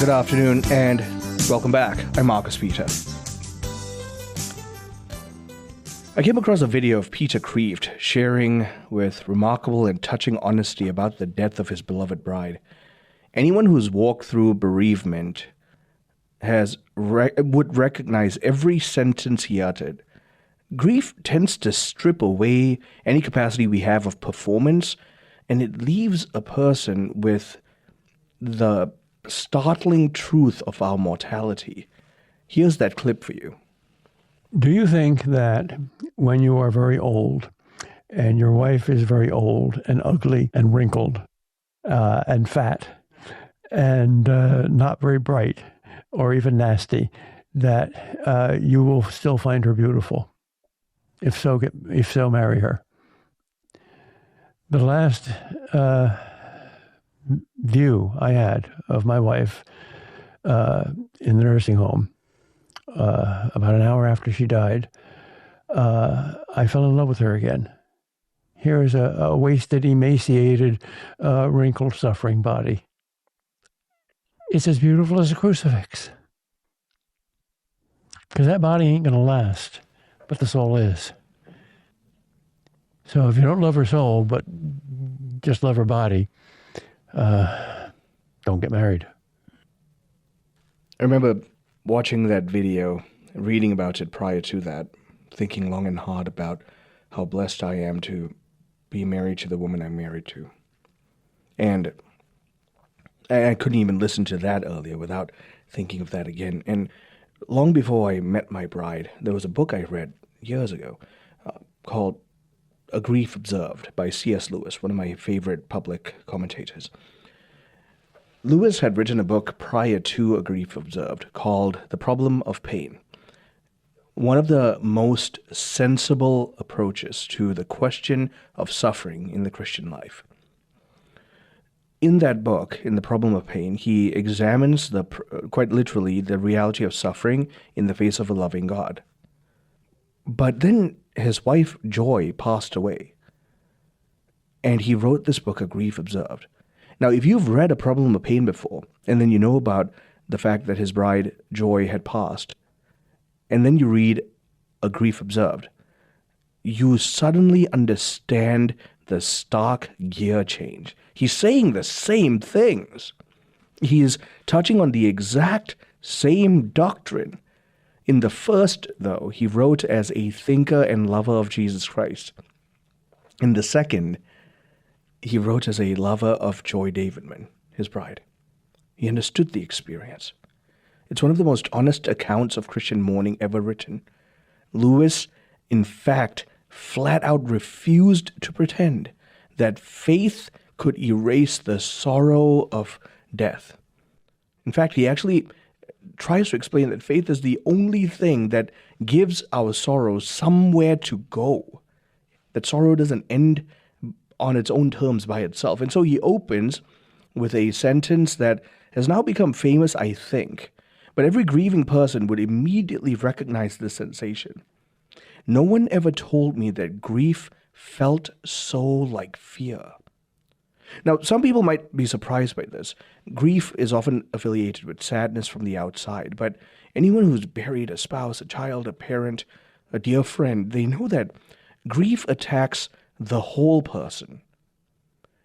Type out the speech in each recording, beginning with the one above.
Good afternoon, and welcome back. I'm Marcus Peter. I came across a video of Peter Kreeft sharing with remarkable and touching honesty about the death of his beloved bride. Anyone who's walked through bereavement would recognize every sentence he uttered. Grief tends to strip away any capacity we have of performance, and it leaves a person with the startling truth of our mortality. Here's that clip for you. Do you think that when you are very old and your wife is very old and ugly and wrinkled and fat and not very bright or even nasty, that you will still find her beautiful? If so, marry her. The last view I had of my wife in the nursing home, about an hour after she died, I fell in love with her again. Here is a wasted, emaciated, wrinkled, suffering body. It's as beautiful as a crucifix. Because that body ain't going to last, but the soul is. So if you don't love her soul, but just love her body, don't get married. I remember watching that video, reading about it prior to that, thinking long and hard about how blessed I am to be married to the woman I'm married to. And I couldn't even listen to that earlier without thinking of that again. And long before I met my bride, there was a book I read years ago called A Grief Observed by C.S. Lewis, one of my favorite public commentators. Lewis had written a book prior to A Grief Observed called The Problem of Pain, one of the most sensible approaches to the question of suffering in the Christian life. In that book, in The Problem of Pain, he examines quite literally the reality of suffering in the face of a loving God. But then his wife, Joy, passed away, and he wrote this book, A Grief Observed. Now, if you've read A Problem of Pain before, and then you know about the fact that his bride, Joy, had passed, and then you read A Grief Observed, you suddenly understand the stark gear change. He's saying the same things. He's touching on the exact same doctrine. In the first, though, he wrote as a thinker and lover of Jesus Christ. In the second, he wrote as a lover of Joy Davidman, his bride. He understood the experience. It's one of the most honest accounts of Christian mourning ever written. Lewis, in fact, flat out refused to pretend that faith could erase the sorrow of death. In fact, he actually tries to explain that faith is the only thing that gives our sorrow somewhere to go. That sorrow doesn't end on its own terms by itself. And so he opens with a sentence that has now become famous, I think. But every grieving person would immediately recognize this sensation. No one ever told me that grief felt so like fear. Now, some people might be surprised by this. Grief is often affiliated with sadness from the outside, but anyone who's buried a spouse, a child, a parent, a dear friend, they know that grief attacks the whole person.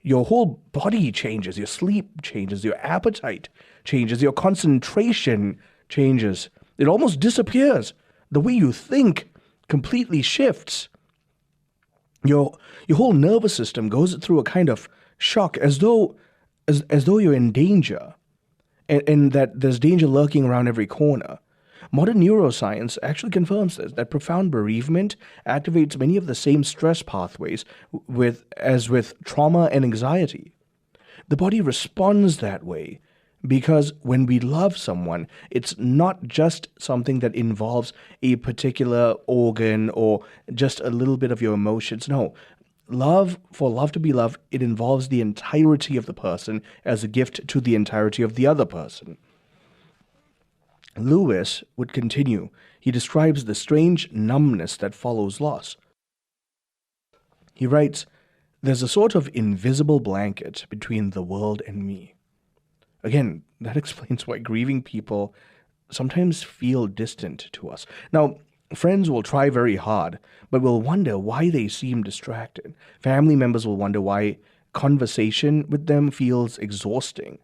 Your whole body changes, your sleep changes, your appetite changes, your concentration changes. It almost disappears. The way you think completely shifts. Your whole nervous system goes through a kind of shock, as though you're in danger, and that there's danger lurking around every corner. Modern neuroscience actually confirms this, that profound bereavement activates many of the same stress pathways as with trauma and anxiety. The body responds that way because when we love someone, it's not just something that involves a particular organ or just a little bit of your emotions. No. For love to be love, it involves the entirety of the person as a gift to the entirety of the other person. Lewis would continue. He describes the strange numbness that follows loss. He writes, "There's a sort of invisible blanket between the world and me. Again, that explains why grieving people sometimes feel distant to us. Now, friends will try very hard, but will wonder why they seem distracted. Family members will wonder why conversation with them feels exhausting.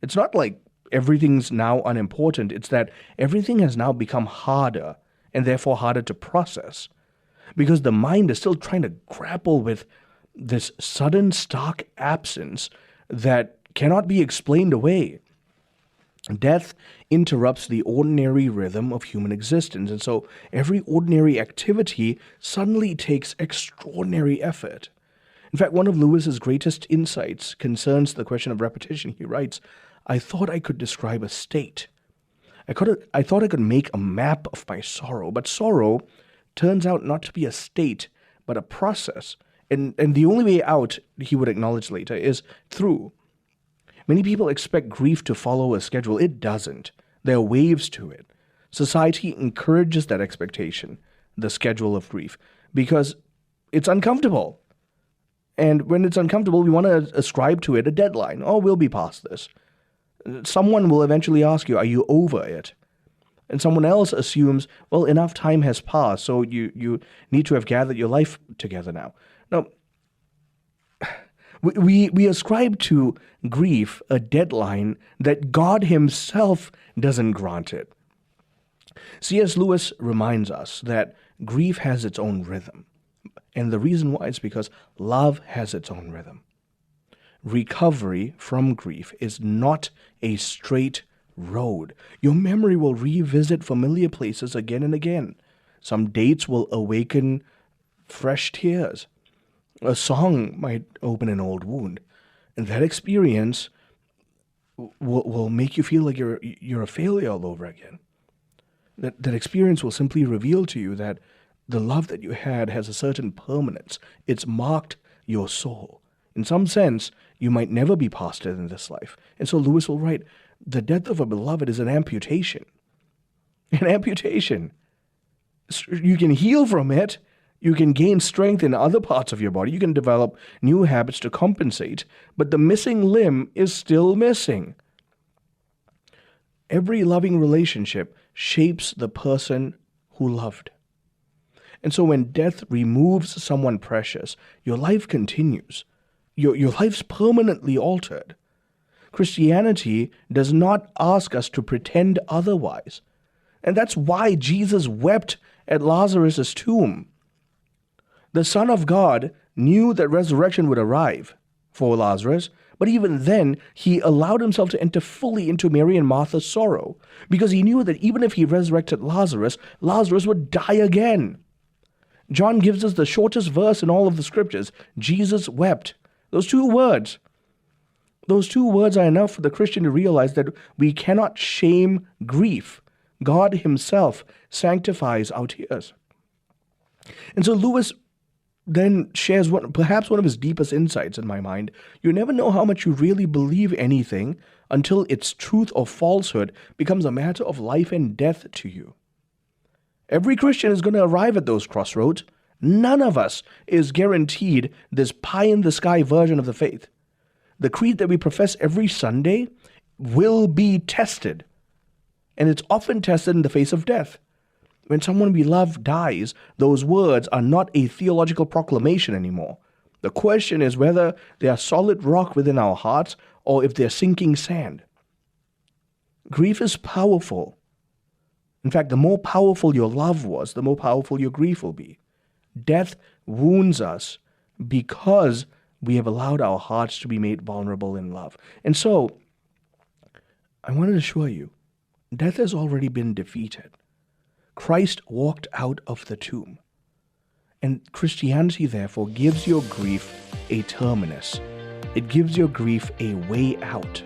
It's not like everything's now unimportant, it's that everything has now become harder and therefore harder to process because the mind is still trying to grapple with this sudden stark absence that cannot be explained away. Death interrupts the ordinary rhythm of human existence, and so every ordinary activity suddenly takes extraordinary effort. In fact, one of Lewis's greatest insights concerns the question of repetition. He writes, I thought I could describe a state. I thought I could make a map of my sorrow, but sorrow turns out not to be a state, but a process. And the only way out, he would acknowledge later, is through. Many people expect grief to follow a schedule. It doesn't. There are waves to it. Society encourages that expectation, the schedule of grief, because it's uncomfortable. And when it's uncomfortable, we want to ascribe to it a deadline. Oh, we'll be past this. Someone will eventually ask you, are you over it? And someone else assumes, well, enough time has passed, so you need to have gathered your life together now. Now, we ascribe to grief a deadline that God himself doesn't grant it. C.S. Lewis reminds us that grief has its own rhythm. And the reason why is because love has its own rhythm. Recovery from grief is not a straight road. Your memory will revisit familiar places again and again. Some dates will awaken fresh tears. A song might open an old wound. And that experience will make you feel like you're a failure all over again. That experience will simply reveal to you that the love that you had has a certain permanence. It's marked your soul. In some sense, you might never be past it in this life. And so Lewis will write, the death of a beloved is an amputation. An amputation. You can heal from it. You can gain strength in other parts of your body. You can develop new habits to compensate. But the missing limb is still missing. Every loving relationship shapes the person who loved. And so when death removes someone precious, your life continues. Your life's permanently altered. Christianity does not ask us to pretend otherwise. And that's why Jesus wept at Lazarus' tomb. The Son of God knew that resurrection would arrive for Lazarus, but even then, he allowed himself to enter fully into Mary and Martha's sorrow, because he knew that even if he resurrected Lazarus, Lazarus would die again. John gives us the shortest verse in all of the scriptures. Jesus wept. Those two words are enough for the Christian to realize that we cannot shame grief. God himself sanctifies our tears. And so Lewis then shares perhaps one of his deepest insights in my mind. You never know how much you really believe anything until its truth or falsehood becomes a matter of life and death to you. Every Christian is going to arrive at those crossroads. None of us is guaranteed this pie-in-the-sky version of the faith. The creed that we profess every Sunday will be tested. And it's often tested in the face of death. When someone we love dies, those words are not a theological proclamation anymore. The question is whether they are solid rock within our hearts or if they're sinking sand. Grief is powerful. In fact, the more powerful your love was, the more powerful your grief will be. Death wounds us because we have allowed our hearts to be made vulnerable in love. And so, I want to assure you, death has already been defeated. Christ walked out of the tomb. And Christianity, therefore, gives your grief a terminus. It gives your grief a way out.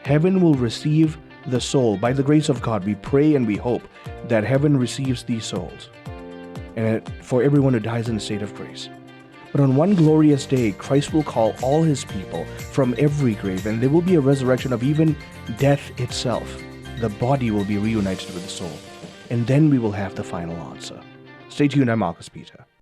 Heaven will receive the soul. By the grace of God, we pray and we hope that heaven receives these souls. And for everyone who dies in a state of grace. But on one glorious day, Christ will call all his people from every grave, and there will be a resurrection of even death itself. The body will be reunited with the soul. And then we will have the final answer. Stay tuned, I'm Marcus Peter.